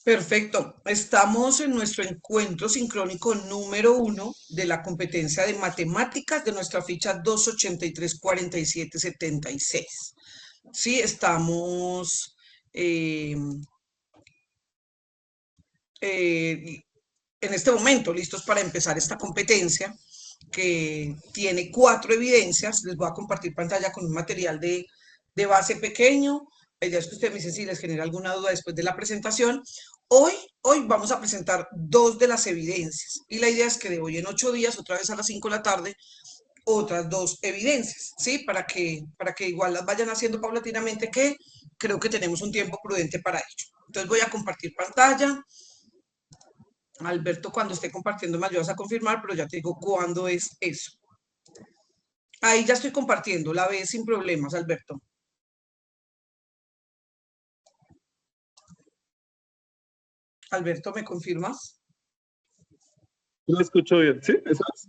Perfecto. Estamos en nuestro encuentro sincrónico número 1 de la competencia de matemáticas de nuestra ficha 283-47-76. Sí, estamos eh, eh, en este momento listos para empezar esta competencia que tiene 4 evidencias. Les voy a compartir pantalla con un material de base pequeño. La idea es que ustedes me dicen si les genera alguna duda después de la presentación. Hoy vamos a presentar 2 de las evidencias y la idea es que de hoy en 8 días, otra vez a las 5 de la tarde, otras 2 evidencias, ¿sí? Para que igual las vayan haciendo paulatinamente, que creo que tenemos un tiempo prudente para ello. Entonces voy a compartir pantalla. Alberto, cuando esté compartiendo me ayudas a confirmar, pero ya te digo cuándo es eso. Ahí ya estoy compartiendo, la ves sin problemas, Alberto. Alberto, ¿me confirmas? Lo escucho bien, ¿sí? ¿Eso es?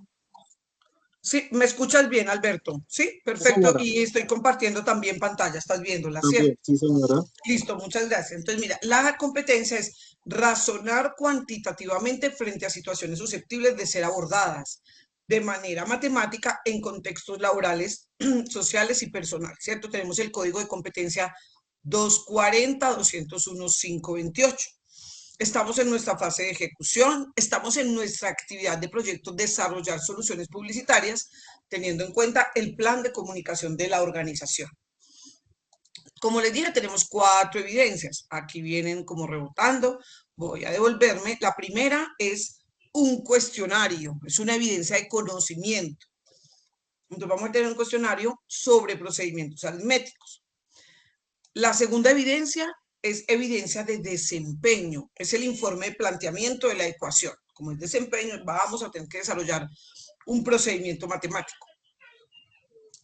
Sí, me escuchas bien, Alberto. Sí, Sí, perfecto. señora. Y estoy compartiendo también pantalla, estás viéndola, ¿cierto? También, sí, señora. Listo, muchas gracias. Entonces, mira, la competencia es razonar cuantitativamente frente a situaciones susceptibles de ser abordadas de manera matemática en contextos laborales, sociales y personales, ¿cierto? Tenemos el código de competencia 240-201-528. Estamos en nuestra fase de ejecución, estamos en nuestra actividad de proyecto desarrollar soluciones publicitarias, teniendo en cuenta el plan de comunicación de la organización. Como les dije, tenemos 4 evidencias. Aquí vienen como rebotando. Voy a devolverme. La primera es un cuestionario, es una evidencia de conocimiento. Entonces vamos a tener un cuestionario sobre procedimientos aritméticos. La segunda evidencia es evidencia de desempeño, es el informe de planteamiento de la ecuación. Como es desempeño, vamos a tener que desarrollar un procedimiento matemático.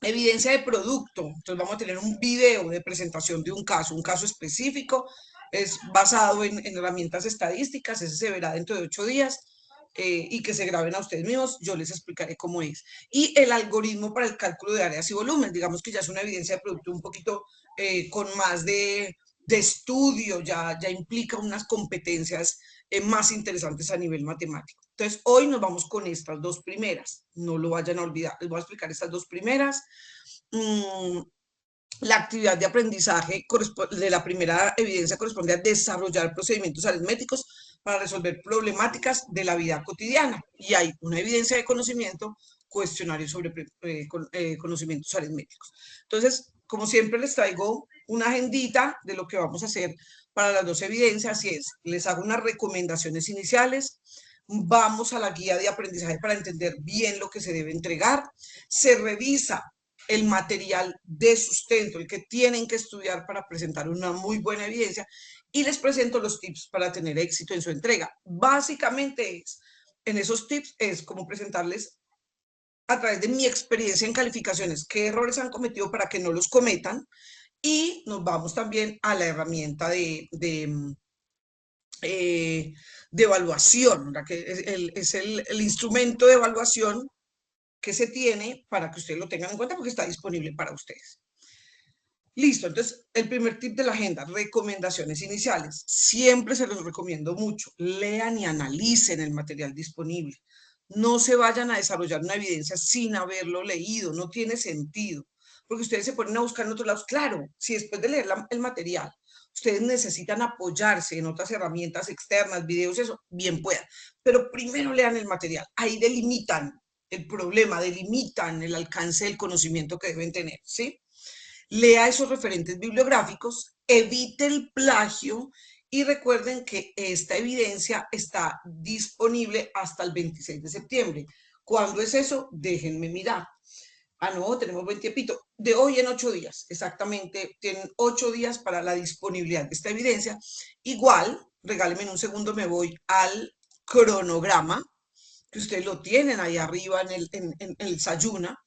Evidencia de producto, entonces vamos a tener un video de presentación de un caso específico, es basado en herramientas estadísticas, ese se verá dentro de 8 días. Y que se graben a ustedes mismos, yo les explicaré cómo es. Y el algoritmo para el cálculo de áreas y volúmenes, digamos que ya es una evidencia de producto un poquito con más de estudio, ya implica unas competencias más interesantes a nivel matemático. Entonces, hoy nos vamos con estas 2 primeras, no lo vayan a olvidar, les voy a explicar estas 2 primeras. La actividad de aprendizaje de la primera evidencia corresponde a desarrollar procedimientos aritméticos para resolver problemáticas de la vida cotidiana. Y hay una evidencia de conocimiento, cuestionario sobre conocimientos aritméticos. Entonces, como siempre, les traigo una agendita de lo que vamos a hacer para las 2 evidencias, y es, les hago unas recomendaciones iniciales, vamos a la guía de aprendizaje para entender bien lo que se debe entregar, se revisa el material de sustento, el que tienen que estudiar para presentar una muy buena evidencia, y les presento los tips para tener éxito en su entrega. Básicamente en esos tips es como presentarles a través de mi experiencia en calificaciones qué errores han cometido para que no los cometan, y nos vamos también a la herramienta de evaluación, ¿verdad? Que es el instrumento de evaluación que se tiene para que ustedes lo tengan en cuenta porque está disponible para ustedes. Listo, entonces el primer tip de la agenda, recomendaciones iniciales. Siempre se los recomiendo mucho, lean y analicen el material disponible. No se vayan a desarrollar una evidencia sin haberlo leído, no tiene sentido, porque ustedes se ponen a buscar en otros lados. Claro, si después de leer el material ustedes necesitan apoyarse en otras herramientas externas, videos, eso, bien puedan, pero primero lean el material, ahí delimitan el problema, delimitan el alcance del conocimiento que deben tener, ¿sí? Lea esos referentes bibliográficos, evite el plagio y recuerden que esta evidencia está disponible hasta el 26 de septiembre. ¿Cuándo es eso? Déjenme mirar. Ah, no, tenemos buen tiempito. De hoy en 8 días, exactamente, tienen 8 días para la disponibilidad de esta evidencia. Igual, regálenme un segundo, me voy al cronograma, que ustedes lo tienen ahí arriba en el Sayuna.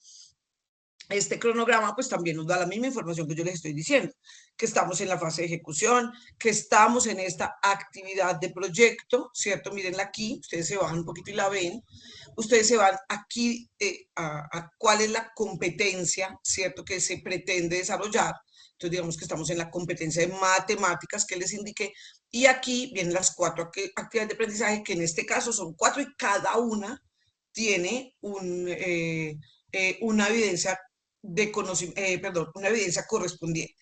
Este cronograma pues también nos da la misma información que yo les estoy diciendo, que estamos en la fase de ejecución, que estamos en esta actividad de proyecto, ¿cierto? Mírenla aquí, ustedes se bajan un poquito y la ven, ustedes se van aquí a cuál es la competencia, ¿cierto? Que se pretende desarrollar, Entonces, digamos que estamos en la competencia de matemáticas que les indiqué. Y aquí vienen las 4 actividades de aprendizaje, que en este caso son 4 y cada una tiene una evidencia de conocimiento, perdón, una evidencia correspondiente.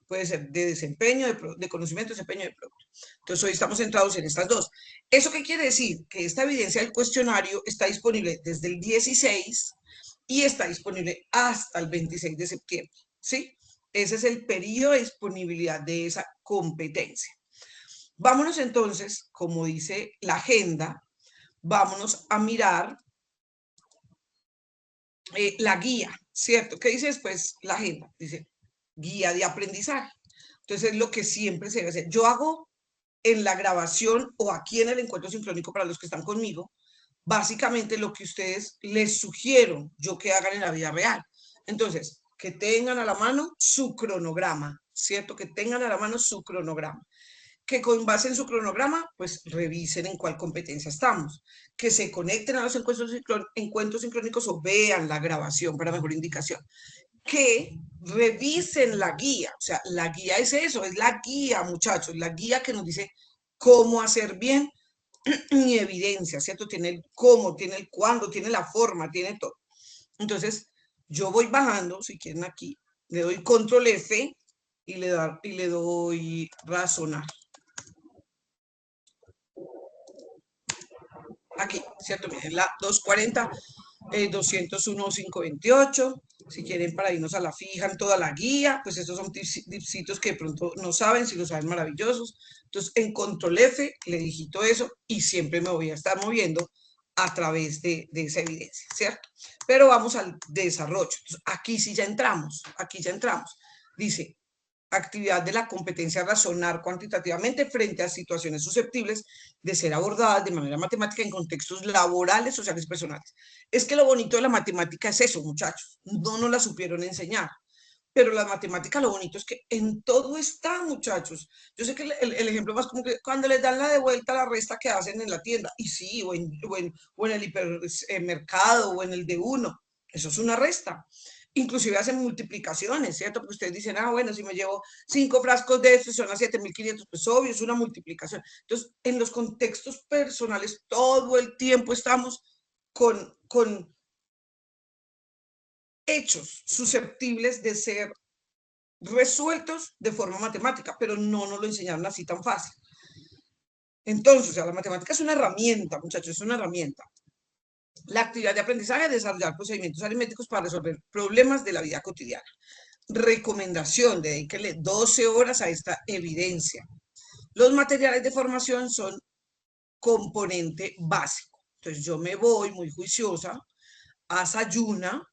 Puede ser de desempeño, de conocimiento, desempeño, de producto. Entonces, hoy estamos centrados en estas dos. ¿Eso qué quiere decir? Que esta evidencia del cuestionario está disponible desde el 16 y está disponible hasta el 26 de septiembre, ¿sí? Ese es el periodo de disponibilidad de esa competencia. Vámonos entonces, como dice la agenda, vámonos a mirar la guía, ¿cierto? ¿Qué dice después la agenda? Dice guía de aprendizaje. Entonces, es lo que siempre se debe hacer. Yo hago en la grabación o aquí en el encuentro sincrónico para los que están conmigo, básicamente lo que ustedes les sugiero yo que hagan en la vida real. Entonces, que tengan a la mano su cronograma, ¿cierto? Que tengan a la mano su cronograma. Que con base en su cronograma, pues revisen en cuál competencia estamos. Que se conecten a los encuentros sincrónicos o vean la grabación para mejor indicación. Que revisen la guía, o sea, la guía es eso, es la guía, muchachos, la guía que nos dice cómo hacer bien y evidencia, ¿cierto? Tiene el cómo, tiene el cuándo, tiene la forma, tiene todo. Entonces, yo voy bajando, si quieren aquí, le doy control F y le doy razonar. Aquí, ¿cierto? Miren, la 240, 201, 528. Si quieren para irnos a la fijan toda la guía, pues estos son tipsitos que de pronto no saben, si lo saben maravillosos. Entonces, en control F le digito eso y siempre me voy a estar moviendo a través de esa evidencia, ¿cierto? Pero vamos al desarrollo. Entonces, aquí sí ya entramos, aquí ya entramos. Dice, actividad de la competencia razonar cuantitativamente frente a situaciones susceptibles de ser abordadas de manera matemática en contextos laborales, sociales y personales. Es que lo bonito de la matemática es eso, muchachos. No nos la supieron enseñar. Pero la matemática, lo bonito es que en todo está, muchachos. Yo sé que el ejemplo más como que cuando les dan la de vuelta la resta que hacen en la tienda, y sí, o en el hipermercado, o en el de uno, eso es una resta. Inclusive hacen multiplicaciones, ¿cierto? Porque ustedes dicen, ah, bueno, si me llevo 5 frascos de estos, son a 7.500, pues obvio, es una multiplicación. Entonces, en los contextos personales, todo el tiempo estamos con hechos susceptibles de ser resueltos de forma matemática, pero no nos lo enseñaron así tan fácil. Entonces, o sea, la matemática es una herramienta, muchachos, es una herramienta. La actividad de aprendizaje es desarrollar procedimientos aritméticos para resolver problemas de la vida cotidiana. Recomendación, dedíquenle 12 horas a esta evidencia. Los materiales de formación son componente básico. Entonces, yo me voy muy juiciosa a Sayuna,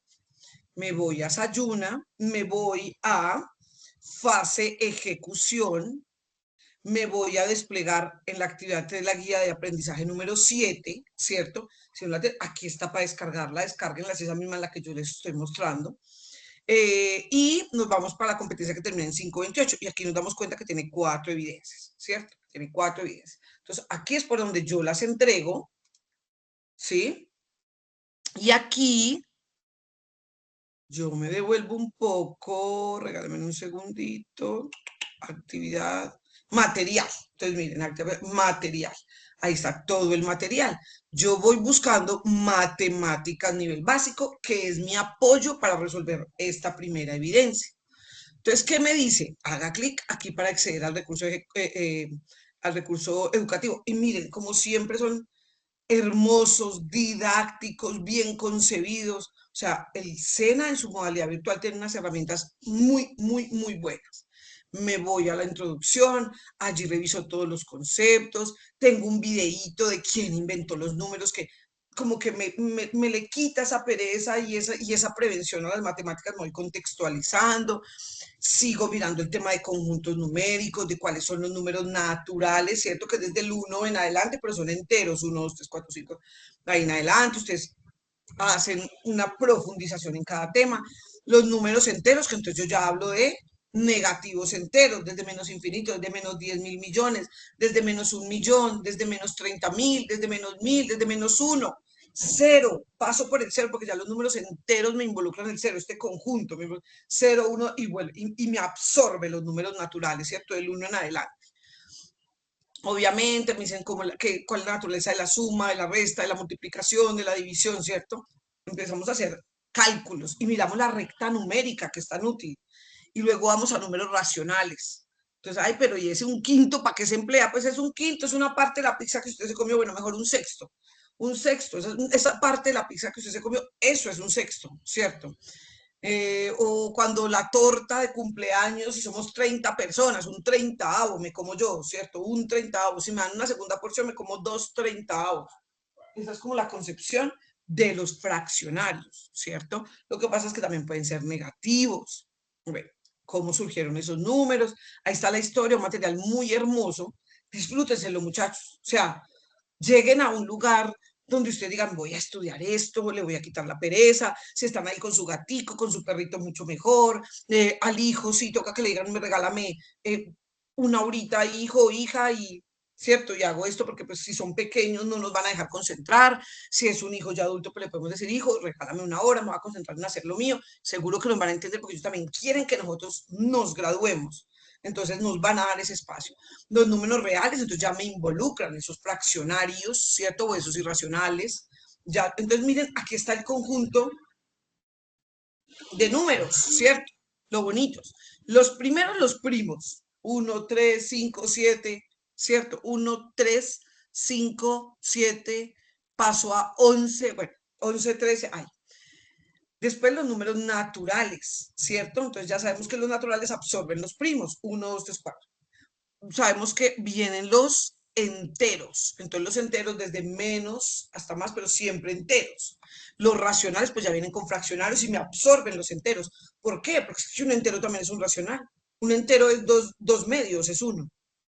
me voy a Sayuna, me voy a fase ejecución, me voy a desplegar en la actividad de la guía de aprendizaje número 7, ¿cierto? Aquí está para descargarla, descárguenla, es esa misma la que yo les estoy mostrando. Y nos vamos para la competencia que termina en 528 y aquí nos damos cuenta que tiene 4 evidencias, ¿cierto? Tiene 4 evidencias. Entonces, aquí es por donde yo las entrego, ¿sí? Y aquí yo me devuelvo un poco, regálenme un segundito, actividad, material. Entonces, miren, actividad, material. Ahí está todo el material. Yo voy buscando matemáticas nivel básico, que es mi apoyo para resolver esta primera evidencia. Entonces, ¿qué me dice? Haga clic aquí para acceder al recurso educativo. Y miren, como siempre son hermosos, didácticos, bien concebidos. O sea, el SENA en su modalidad virtual tiene unas herramientas muy, muy, muy buenas. Me voy a la introducción, allí reviso todos los conceptos, tengo un videíto de quién inventó los números que como que me le quita esa pereza y esa prevención a las matemáticas, me voy contextualizando, sigo mirando el tema de conjuntos numéricos, de cuáles son los números naturales, ¿cierto? Que desde el 1 en adelante, pero son enteros, 1, 2, 3, 4, 5, ahí en adelante, ustedes hacen una profundización en cada tema. Los números enteros, que entonces yo ya hablo de negativos enteros, desde menos infinito, desde menos 10.000 millones, desde menos 1 millón, desde menos 30.000, desde menos 1.000, desde menos 1. Cero, paso por el cero porque ya los números enteros me involucran el cero, este conjunto, 0, 1 y me absorbe los números naturales, ¿cierto? Del 1 en adelante. Obviamente me dicen cuál es la naturaleza de la suma, de la resta, de la multiplicación, de la división, ¿cierto? Empezamos a hacer cálculos y miramos la recta numérica, que es tan útil. Y luego vamos a números racionales. Entonces, ay, pero ¿y ese un quinto para qué se emplea? Pues es un quinto, es una parte de la pizza que usted se comió, bueno, mejor un sexto. Un sexto, esa parte de la pizza que usted se comió, eso es un sexto, ¿cierto? O cuando la torta de cumpleaños, si somos 30 personas, un treintaavo me como yo, ¿cierto? Un treintaavo. Si me dan una segunda porción, me como dos treintaavos. Esa es como la concepción de los fraccionarios, ¿cierto? Lo que pasa es que también pueden ser negativos. Bueno, ¿cómo surgieron esos números? Ahí está la historia, un material muy hermoso. Disfrútenselo, muchachos. O sea, lleguen a un lugar donde ustedes digan, voy a estudiar esto, le voy a quitar la pereza, si están ahí con su gatico, con su perrito, mucho mejor, al hijo, si toca que le digan, me regálame una horita, hijo, hija, y cierto, y hago esto porque pues si son pequeños no nos van a dejar concentrar, si es un hijo ya adulto, pues le podemos decir, hijo, regálame una hora, me voy a concentrar en hacer lo mío, seguro que nos van a entender porque ellos también quieren que nosotros nos graduemos, entonces nos van a dar ese espacio. Los números reales, entonces ya me involucran esos fraccionarios, ¿cierto? O esos irracionales. Ya, entonces miren, aquí está el conjunto de números, ¿cierto? Lo bonitos. Los primeros, los primos. 1, 3, 5, 7, ¿cierto? 1, 3, 5, 7, paso a 11, bueno, 11, 13, ay. Después los números naturales, ¿cierto? Entonces ya sabemos que los naturales absorben los primos. 1, 2, 3, 4. Sabemos que vienen los enteros, entonces los enteros desde menos hasta más, pero siempre enteros. Los racionales pues ya vienen con fraccionarios y me absorben los enteros. ¿Por qué? Porque si un entero también es un racional. Un entero es dos medios, es uno.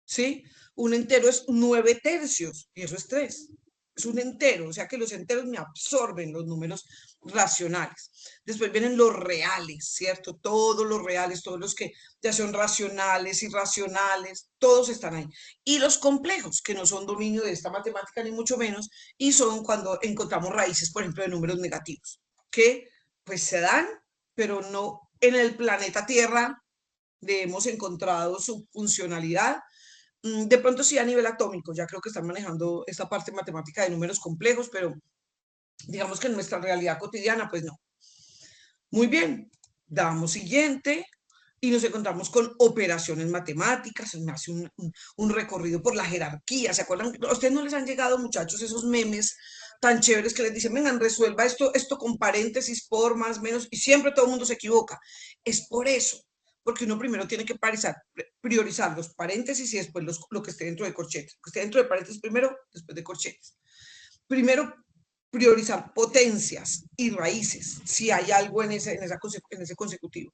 ¿Sí? Un entero es 9 tercios y eso es 3. Es un entero, o sea que los enteros me absorben los números racionales. Después vienen los reales, ¿cierto? Todos los reales, todos los que ya son racionales, irracionales, todos están ahí. Y los complejos, que no son dominio de esta matemática ni mucho menos, y son cuando encontramos raíces, por ejemplo, de números negativos, que pues se dan, pero no en el planeta Tierra le hemos encontrado su funcionalidad. De pronto sí a nivel atómico, ya creo que están manejando esta parte matemática de números complejos, pero digamos que en nuestra realidad cotidiana, pues no. Muy bien, damos siguiente y nos encontramos con operaciones matemáticas, me hace un recorrido por la jerarquía, ¿se acuerdan? ¿A ustedes no les han llegado, muchachos, esos memes tan chéveres que les dicen, vengan, resuelva esto con paréntesis, por, más, menos, y siempre todo el mundo se equivoca? Es por eso, porque uno primero tiene que priorizar los paréntesis y después lo que esté dentro de corchetes. Lo que esté dentro de paréntesis primero, después de corchetes. Primero, priorizar potencias y raíces, si hay algo en ese consecutivo.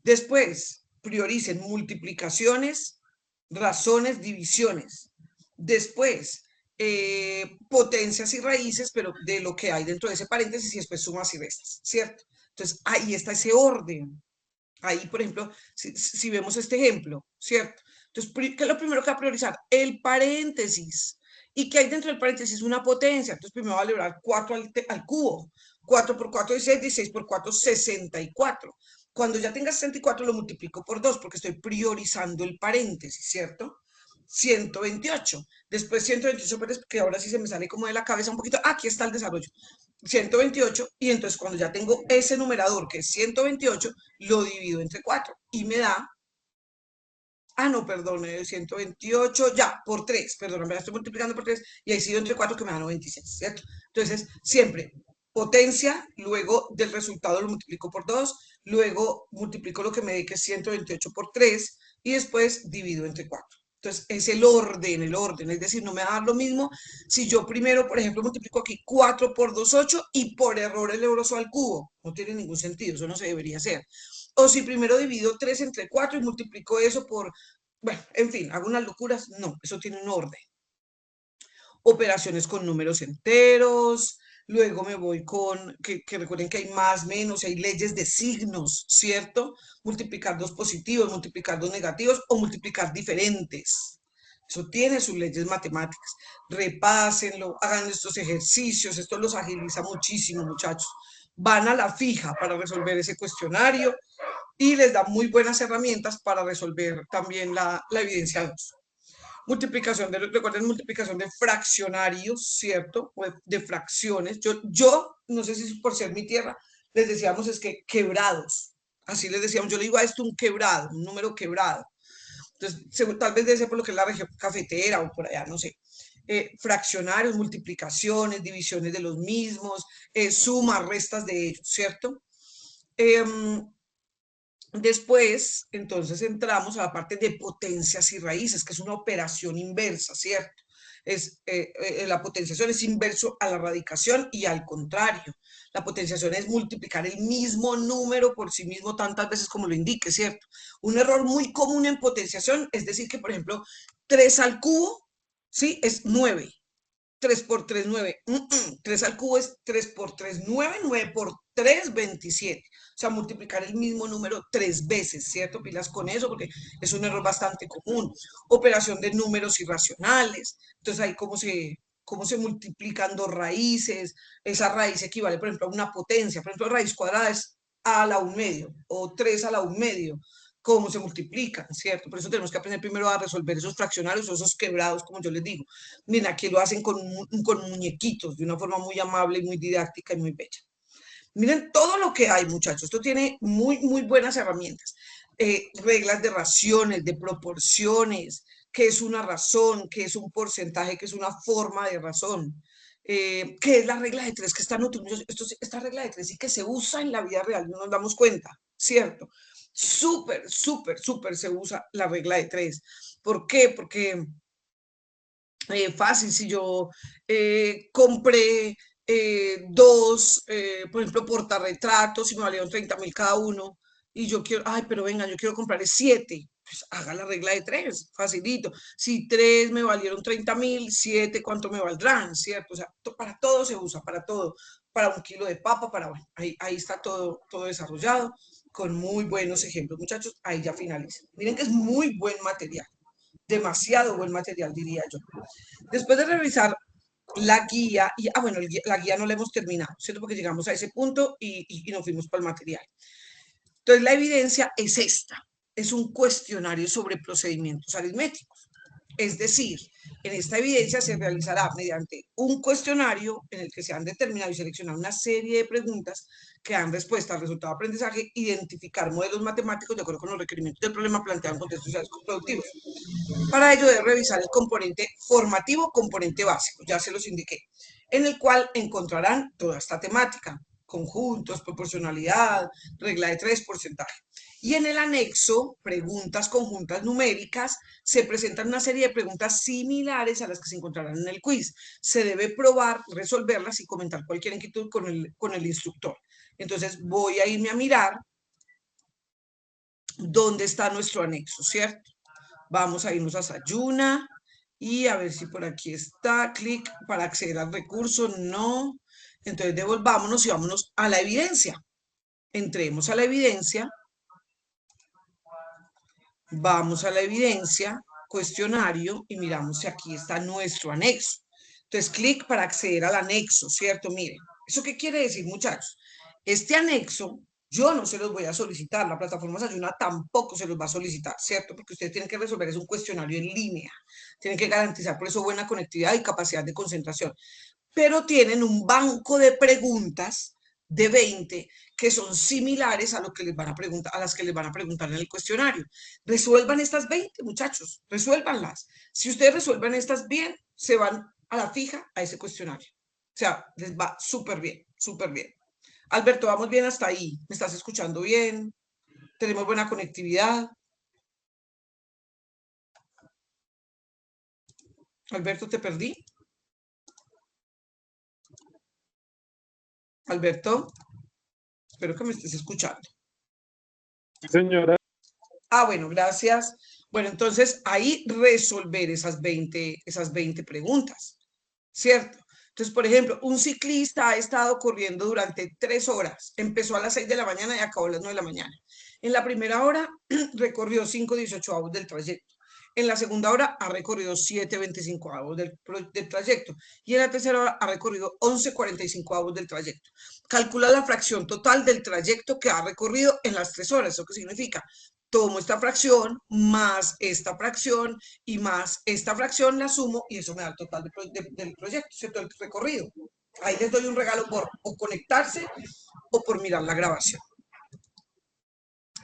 Después, prioricen multiplicaciones, razones, divisiones. Después, potencias y raíces, pero de lo que hay dentro de ese paréntesis y después sumas y restas, ¿cierto? Entonces, ahí está ese orden. Ahí, por ejemplo, si vemos este ejemplo, ¿cierto? Entonces, ¿qué es lo primero que va a priorizar? El paréntesis. ¿Y qué hay dentro del paréntesis? Una potencia. Entonces, primero va a liberar 4 al cubo. 4 por 4 es 6, 16 por 4 64. Cuando ya tenga 64 lo multiplico por 2 porque estoy priorizando el paréntesis, ¿cierto? 128. Después 128, que ahora sí se me sale como de la cabeza un poquito. Aquí está el desarrollo. 128 y entonces cuando ya tengo ese numerador que es 128, lo divido entre 4 y me da, no, perdón, 128, ya, por 3, perdón, me la estoy multiplicando por 3 y ahí sido entre 4 que me da 96, ¿cierto? Entonces, siempre potencia, luego del resultado lo multiplico por 2, luego multiplico lo que me dé que es 128 por 3 y después divido entre 4. Entonces, es el orden, es decir, no me va a dar lo mismo si yo primero, por ejemplo, multiplico aquí 4 por 2, 8 y por error el euroso al cubo. No tiene ningún sentido, eso no se debería hacer. O si primero divido 3 entre 4 y multiplico eso por, bueno, en fin, hago unas locuras. No, eso tiene un orden. Operaciones con números enteros, luego me voy con, que recuerden que hay más, menos, hay leyes de signos, ¿cierto? Multiplicar dos positivos, multiplicar dos negativos o multiplicar diferentes. Eso tiene sus leyes matemáticas. Repásenlo, hagan estos ejercicios, esto los agiliza muchísimo, muchachos. Van a la fija para resolver ese cuestionario y les da muy buenas herramientas para resolver también la evidencia 2. Multiplicación recuerden, multiplicación de fraccionarios, ¿cierto? O de fracciones. Yo, no sé si por ser mi tierra, les decíamos es que quebrados. Así les decíamos, yo le digo a esto un quebrado, un número quebrado. Entonces, tal vez debe ser por lo que es la región cafetera o por allá, no sé. Fraccionarios, multiplicaciones, divisiones de los mismos, sumas, restas de ellos, ¿cierto? Después, entonces, entramos a la parte de potencias y raíces, que es una operación inversa, ¿cierto? La potenciación es inverso a la radicación y al contrario. La potenciación es multiplicar el mismo número por sí mismo tantas veces como lo indique, ¿cierto? Un error muy común en potenciación es decir que, por ejemplo, 3 al cubo, ¿sí? Es 9. 3 por 3, 9. 3 al cubo es 3 por 3, 9. 9 por 3, 27. O sea, multiplicar el mismo número 3 veces, ¿cierto? Pilas con eso porque es un error bastante común. Operación de números irracionales. Entonces, ahí cómo se multiplican dos raíces. Esa raíz equivale, por ejemplo, a una potencia. Por ejemplo, raíz cuadrada es a la 1/2 o 3 a la 1/2. Cómo se multiplican, ¿cierto? Por eso tenemos que aprender primero a resolver esos fraccionarios o esos quebrados, como yo les digo. Miren, aquí lo hacen con muñequitos, de una forma muy amable y muy didáctica y muy bella. Miren todo lo que hay, muchachos. Esto tiene muy buenas herramientas. Reglas de raciones, de proporciones, qué es una razón, qué es un porcentaje, qué es una forma de razón. ¿Qué es la regla de 3 que están utilizando? Esta regla de 3 sí que se usa en la vida real, no nos damos cuenta, ¿cierto? Súper se usa la regla de 3. ¿Por qué? Porque fácil, si yo compré dos, por ejemplo, portarretratos y me valieron 30.000 cada uno, y yo quiero, ay, pero venga, yo quiero comprar 7, pues haga la regla de 3, facilito. Si 3 me valieron 30.000, 7, ¿cuánto me valdrán? ¿Cierto? O sea, para todo se usa, para todo, para un kilo de papa, bueno, ahí está todo desarrollado, con muy buenos ejemplos, muchachos, ahí ya finaliza. Miren que es muy buen material, demasiado buen material, diría yo. Después de revisar la guía, bueno, la guía no la hemos terminado, ¿cierto? Porque llegamos a ese punto y nos fuimos para el material. Entonces, la evidencia es esta, es un cuestionario sobre procedimientos aritméticos. Es decir, en esta evidencia se realizará mediante un cuestionario en el que se han determinado y seleccionado una serie de preguntas que dan respuesta al resultado de aprendizaje, identificar modelos matemáticos de acuerdo con los requerimientos del problema planteado en contextos sociales productivos. Para ello debe revisar el componente formativo, componente básico, ya se los indiqué, en el cual encontrarán toda esta temática, conjuntos, proporcionalidad, regla de 3, porcentaje. Y en el anexo, preguntas conjuntas numéricas, se presentan una serie de preguntas similares a las que se encontrarán en el quiz. Se debe probar, resolverlas y comentar cualquier inquietud con el instructor. Entonces voy a irme a mirar dónde está nuestro anexo, ¿cierto? Vamos a irnos a Sayuna y a ver si por aquí está, clic para acceder al recurso, no. Entonces devolvámonos y vámonos a la evidencia. Entremos a la evidencia, vamos a la evidencia, cuestionario y miramos si aquí está nuestro anexo. Entonces clic para acceder al anexo, ¿cierto? Miren, ¿eso qué quiere decir, muchachos? Este anexo yo no se los voy a solicitar, la plataforma Sayuna tampoco se los va a solicitar, ¿cierto? Porque ustedes tienen que resolver es un cuestionario en línea, tienen que garantizar por eso buena conectividad y capacidad de concentración, pero tienen un banco de preguntas de 20 que son similares a lo que les van a preguntar, a las que les van a preguntar en el cuestionario. Resuelvan estas 20, muchachos, resuélvanlas. Si ustedes resuelven estas bien, se van a la fija a ese cuestionario. O sea, les va súper bien, súper bien. Alberto, vamos bien hasta ahí. ¿Me estás escuchando bien? ¿Tenemos buena conectividad? Alberto, ¿te perdí? Alberto, espero que me estés escuchando. Sí, señora. Bueno, gracias. Bueno, entonces ahí resolver esas 20 preguntas, ¿cierto? Entonces, por ejemplo, un ciclista ha estado corriendo durante 3 horas. Empezó a las 6 de la mañana y acabó a las 9 de la mañana. En la primera hora recorrió 5/18 del trayecto. En la segunda hora ha recorrido 7,25 del trayecto y en la tercera hora ha recorrido 11,45 del trayecto. Calcula la fracción total del trayecto que ha recorrido en las 3 horas. ¿Eso qué significa? Tomo esta fracción más esta fracción y más esta fracción, la sumo y eso me da el total del proyecto, ¿cierto? El recorrido. Ahí les doy un regalo por o conectarse o por mirar la grabación.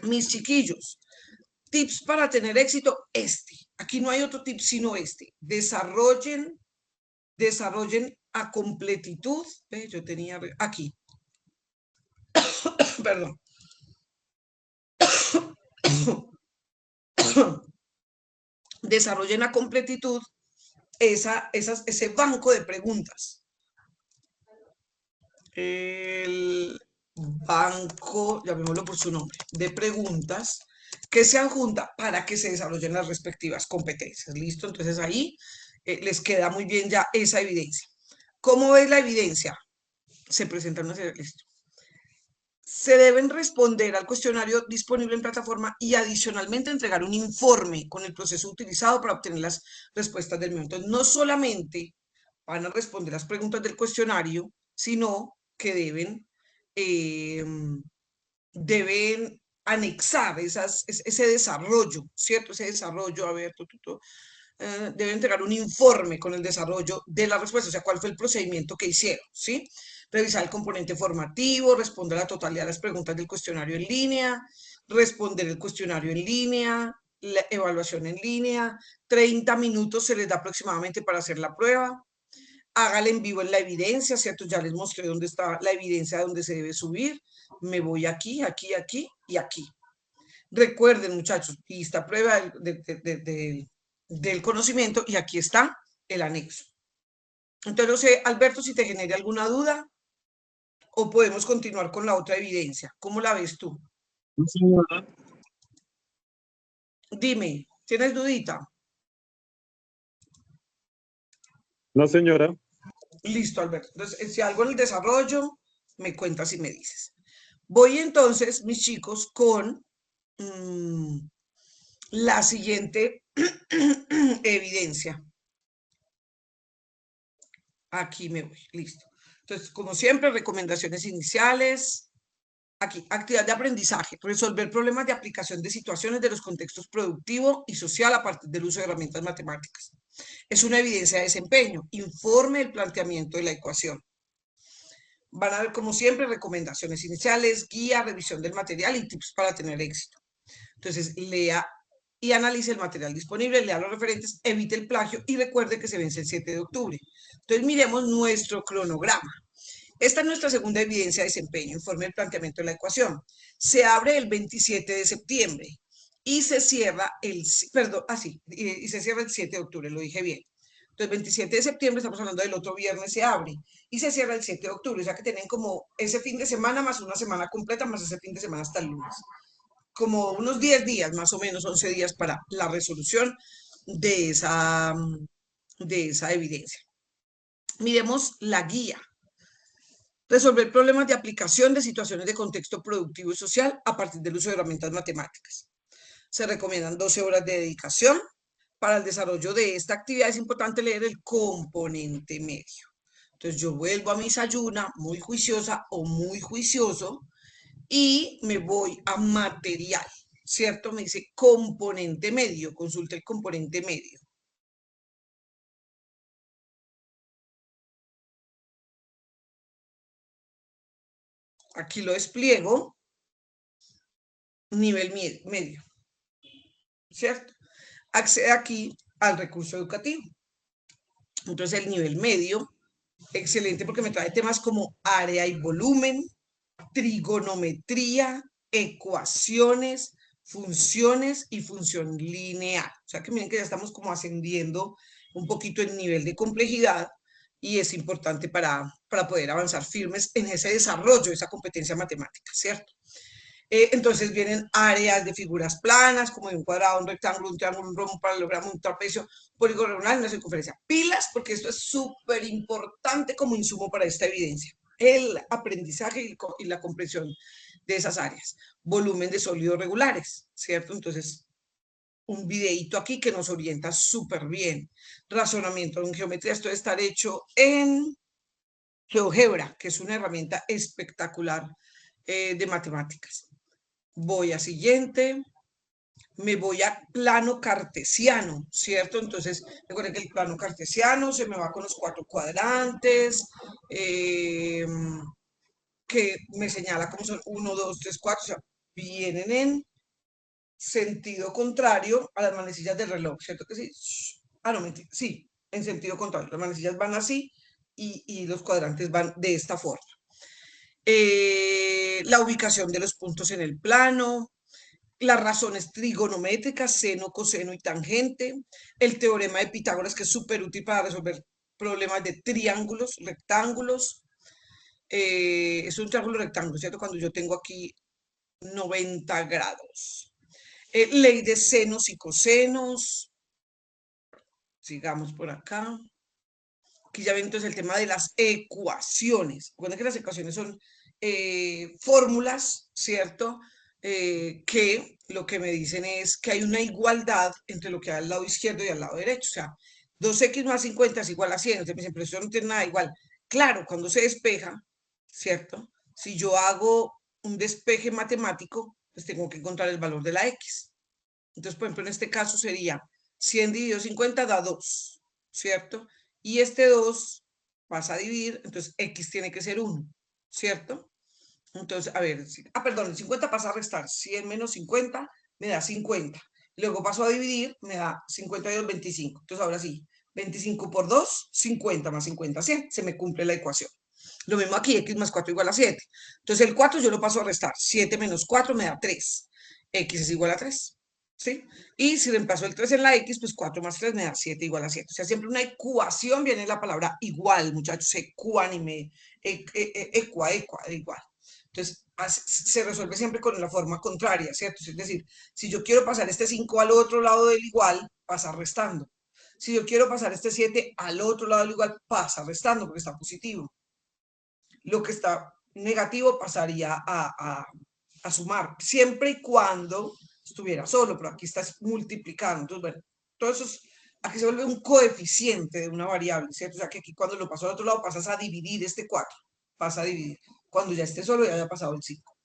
Mis chiquillos, tips para tener éxito, Aquí no hay otro tip sino este. Desarrollen a completitud. Yo tenía aquí. Perdón. Desarrollen a completitud ese banco de preguntas. El banco, llamémoslo por su nombre, de preguntas que se adjunta para que se desarrollen las respectivas competencias. ¿Listo? Entonces ahí les queda muy bien ya esa evidencia. ¿Cómo es la evidencia? Se presenta una serie, listo. Se deben responder al cuestionario disponible en plataforma y adicionalmente entregar un informe con el proceso utilizado para obtener las respuestas del mismo. Entonces, no solamente van a responder las preguntas del cuestionario, sino que deben anexar ese desarrollo, ¿cierto? Ese desarrollo, a ver, deben entregar un informe con el desarrollo de la respuesta, o sea, cuál fue el procedimiento que hicieron, ¿sí? Revisar el componente formativo, responder la totalidad de las preguntas del cuestionario en línea, responder el cuestionario en línea, la evaluación en línea, 30 minutos se les da aproximadamente para hacer la prueba, hágale en vivo en la evidencia, ¿cierto? Ya les mostré dónde está la evidencia, dónde se debe subir, me voy aquí, aquí, aquí y aquí. Recuerden, muchachos, y esta prueba del conocimiento y aquí está el anexo. Entonces, no sé, Alberto, si te genera alguna duda o podemos continuar con la otra evidencia. ¿Cómo la ves tú? Dime, ¿tienes dudita? No, señora. Listo, Alberto. Entonces, si algo en el desarrollo, me cuentas y me dices. Voy entonces, mis chicos, con la siguiente evidencia. Aquí me voy, listo. Entonces, como siempre, recomendaciones iniciales. Aquí, actividad de aprendizaje, resolver problemas de aplicación de situaciones de los contextos productivo y social a partir del uso de herramientas matemáticas. Es una evidencia de desempeño. Informe el planteamiento de la ecuación. Van a ver, como siempre, recomendaciones iniciales, guía, revisión del material y tips para tener éxito. Entonces, lea y analice el material disponible, lea los referentes, evite el plagio y recuerde que se vence el 7 de octubre. Entonces, miremos nuestro cronograma. Esta es nuestra segunda evidencia de desempeño, informe el planteamiento de la ecuación. Se abre el 27 de septiembre y se cierra y se cierra el 7 de octubre, lo dije bien. Entonces, 27 de septiembre, estamos hablando del otro viernes, se abre y se cierra el 7 de octubre, o sea que tienen como ese fin de semana más una semana completa, más ese fin de semana hasta el lunes. Como unos 10 días, más o menos 11 días para la resolución de esa evidencia. Miremos la guía. Resolver problemas de aplicación de situaciones de contexto productivo y social a partir del uso de herramientas matemáticas. Se recomiendan 12 horas de dedicación. Para el desarrollo de esta actividad es importante leer el componente medio. Entonces yo vuelvo a mi sayuna muy juiciosa o muy juicioso y me voy a material, ¿cierto? Me dice componente medio, consulte el componente medio. Aquí lo despliego, nivel medio, ¿cierto? Accede aquí al recurso educativo. Entonces el nivel medio, excelente porque me trae temas como área y volumen, trigonometría, ecuaciones, funciones y función lineal. O sea que miren que ya estamos como ascendiendo un poquito el nivel de complejidad y es importante para poder avanzar firmes en ese desarrollo de esa competencia matemática, ¿cierto? Entonces vienen áreas de figuras planas, como de un cuadrado, un rectángulo, un triángulo, un rombo, un paralelogramo, un trapecio, polígono diagonal, una circunferencia. Pilas, porque esto es súper importante como insumo para esta evidencia. El aprendizaje y la comprensión de esas áreas. Volumen de sólidos regulares, ¿cierto? Entonces, un videíto aquí que nos orienta súper bien. Razonamiento en geometría, esto debe estar hecho en GeoGebra, que es una herramienta espectacular de matemáticas. Voy a siguiente, me voy a plano cartesiano, ¿cierto? Entonces, recuerden que el plano cartesiano se me va con los 4 cuadrantes, que me señala cómo son 1, 2, 3, 4, o sea, vienen en sentido contrario a las manecillas del reloj, ¿cierto que sí? Ah, no, mentira, sí, en sentido contrario. Las manecillas van así y los cuadrantes van de esta forma. La ubicación de los puntos en el plano, las razones trigonométricas, seno, coseno y tangente, el teorema de Pitágoras, que es súper útil para resolver problemas de triángulos, rectángulos. Es un triángulo rectángulo, ¿cierto? Cuando yo tengo aquí 90 grados. Ley de senos y cosenos. Sigamos por acá. Aquí ya ven entonces el tema de las ecuaciones. Recuerden que las ecuaciones son fórmulas, ¿cierto? Que lo que me dicen es que hay una igualdad entre lo que hay al lado izquierdo y al lado derecho. O sea, 2x más 50 es igual a 100. Entonces me dicen, pero eso no tiene nada igual. Claro, cuando se despeja, ¿cierto? Si yo hago un despeje matemático, pues tengo que encontrar el valor de la x. Entonces, por ejemplo, en este caso sería 100 dividido 50 da 2, ¿cierto? Y este 2 pasa a dividir, entonces x tiene que ser 1, ¿cierto? Entonces, a ver, perdón, el 50 pasa a restar, 100 menos 50 me da 50. Luego paso a dividir, me da 52, 25. Entonces, ahora sí, 25 por 2, 50 más 50, 100. Se me cumple la ecuación. Lo mismo aquí, x más 4 igual a 7. Entonces, el 4 yo lo paso a restar. 7 menos 4 me da 3. X es igual a 3. ¿Sí? Y si reemplazo el 3 en la X, pues 4 más 3 me da 7 igual a 7. O sea, siempre una ecuación viene la palabra igual, muchachos, ecuánime, igual. Entonces, se resuelve siempre con la forma contraria, ¿cierto? Es decir, si yo quiero pasar este 5 al otro lado del igual, pasa restando. Si yo quiero pasar este 7 al otro lado del igual, pasa restando porque está positivo. Lo que está negativo pasaría a sumar, siempre y cuando estuviera solo, pero aquí estás multiplicando. Entonces, bueno, todo eso es, aquí se vuelve un coeficiente de una variable, ¿cierto? O sea, que aquí cuando lo paso al otro lado pasas a dividir este 4, pasa a dividir. Cuando ya esté solo ya haya pasado el 5.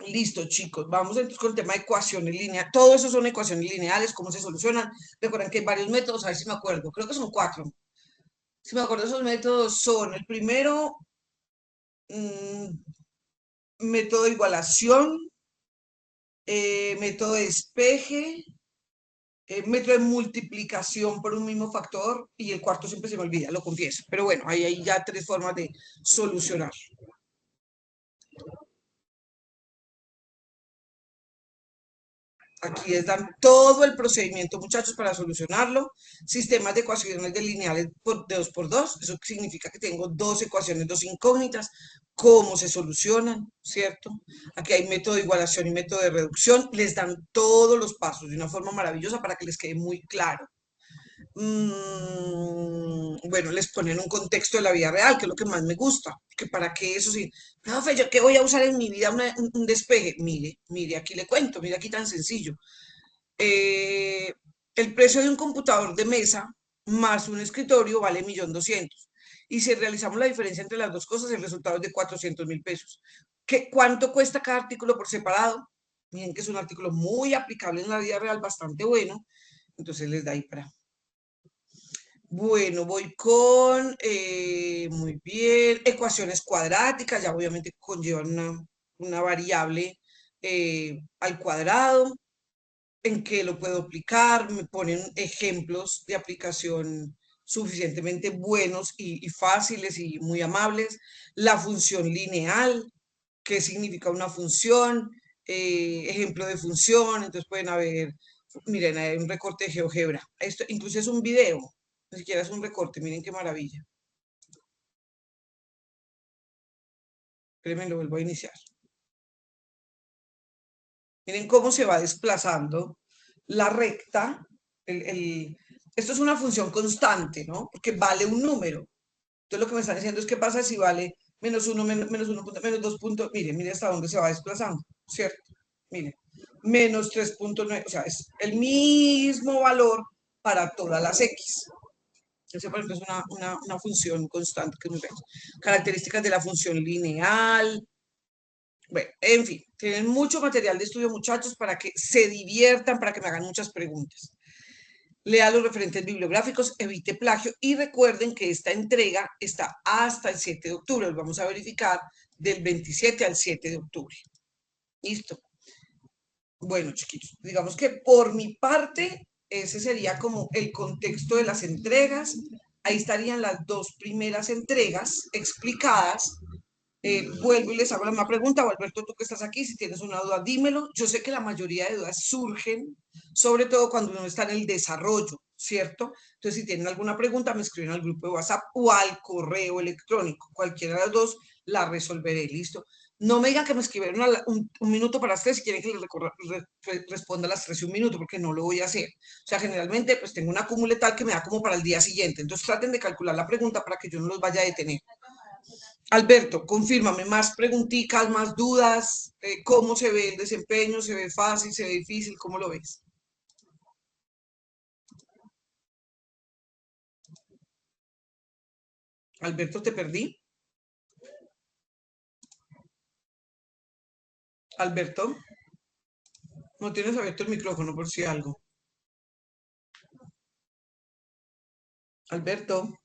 Listo, chicos. Vamos entonces con el tema de ecuaciones lineales. Todo eso son ecuaciones lineales, cómo se solucionan. Recuerden que hay varios métodos, a ver si me acuerdo. Creo que son 4. Si me acuerdo, esos métodos son el primero, método de igualación, método de despeje, método de multiplicación por un mismo factor y el cuarto siempre se me olvida, lo confieso. Pero bueno, ahí hay ya 3 formas de solucionar. Aquí les dan todo el procedimiento, muchachos, para solucionarlo. Sistemas de ecuaciones de lineales de 2 por 2. Eso significa que tengo 2 ecuaciones, 2 incógnitas. ¿Cómo se solucionan? ¿Cierto? Aquí hay método de igualación y método de reducción. Les dan todos los pasos de una forma maravillosa para que les quede muy claro. Bueno, les ponen un contexto de la vida real, que es lo que más me gusta, que para que eso sí, no, yo qué voy a usar en mi vida un despeje, mire, aquí le cuento, mire aquí tan sencillo. Eh, el precio de un computador de mesa más un escritorio vale 1.200.000. Y si realizamos la diferencia entre las dos cosas, el resultado es de 400.000 pesos. ¿Cuánto cuesta cada artículo por separado? Miren que es un artículo muy aplicable en la vida real, bastante bueno. Entonces les da ahí para. Bueno, voy con, muy bien, ecuaciones cuadráticas, ya obviamente conllevan una variable al cuadrado. ¿En qué lo puedo aplicar? Me ponen ejemplos de aplicación suficientemente buenos y fáciles y muy amables. La función lineal, ¿qué significa una función? Ejemplo de función, entonces pueden haber, miren, hay un recorte de GeoGebra. Esto incluso es un video, ni siquiera es un recorte, miren qué maravilla. Espérenme, lo vuelvo a iniciar. Miren cómo se va desplazando la recta. Esto es una función constante, ¿no? Porque vale un número. Entonces lo que me están diciendo es qué pasa si vale menos 1, menos 1 punto, menos 2 puntos. Miren, miren hasta dónde se va desplazando, ¿cierto? Miren. menos 3.9, o sea, es el mismo valor para todas las X. Ese, por ejemplo, es una función constante que nos vemos. Características de la función lineal. Bueno, en fin, tienen mucho material de estudio, muchachos, para que se diviertan, para que me hagan muchas preguntas. Lea los referentes bibliográficos, evite plagio y recuerden que esta entrega está hasta el 7 de octubre. Lo vamos a verificar del 27 al 7 de octubre. Listo. Bueno, chiquitos, digamos que por mi parte, ese sería como el contexto de las entregas. Ahí estarían las dos primeras entregas explicadas. Vuelvo y les hago la misma pregunta. Alberto, tú que estás aquí, si tienes una duda, dímelo. Yo sé que la mayoría de dudas surgen, sobre todo cuando uno está en el desarrollo, ¿cierto? Entonces, si tienen alguna pregunta, me escriben al grupo de WhatsApp o al correo electrónico. Cualquiera de las dos la resolveré, ¿listo? No me digan que me escribieron un minuto para las 3 si quieren que les responda a las 3 y un minuto, porque no lo voy a hacer. O sea, generalmente, pues tengo una acumule tal que me da como para el día siguiente. Entonces, traten de calcular la pregunta para que yo no los vaya a detener. Alberto, confírmame, más preguntitas, más dudas, ¿cómo se ve el desempeño? ¿Se ve fácil? ¿Se ve difícil? ¿Cómo lo ves? Alberto, ¿te perdí? Alberto, no tienes abierto el micrófono por si algo. Alberto,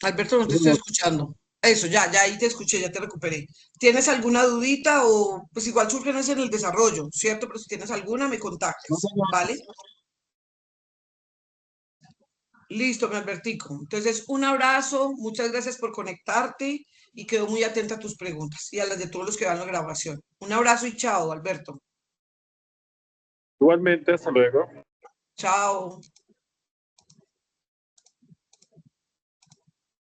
Alberto, no te estoy escuchando. Eso, ya ahí te escuché, ya te recuperé. ¿Tienes alguna dudita o pues igual surgen es en el desarrollo, ¿cierto? Pero si tienes alguna, me No, contactas, señor. ¿vale? Listo, me Albertico. Entonces, un abrazo, muchas gracias por conectarte y quedo muy atenta a tus preguntas y a las de todos los que van a la grabación. Un abrazo y chao, Alberto. Igualmente, hasta luego. Chao.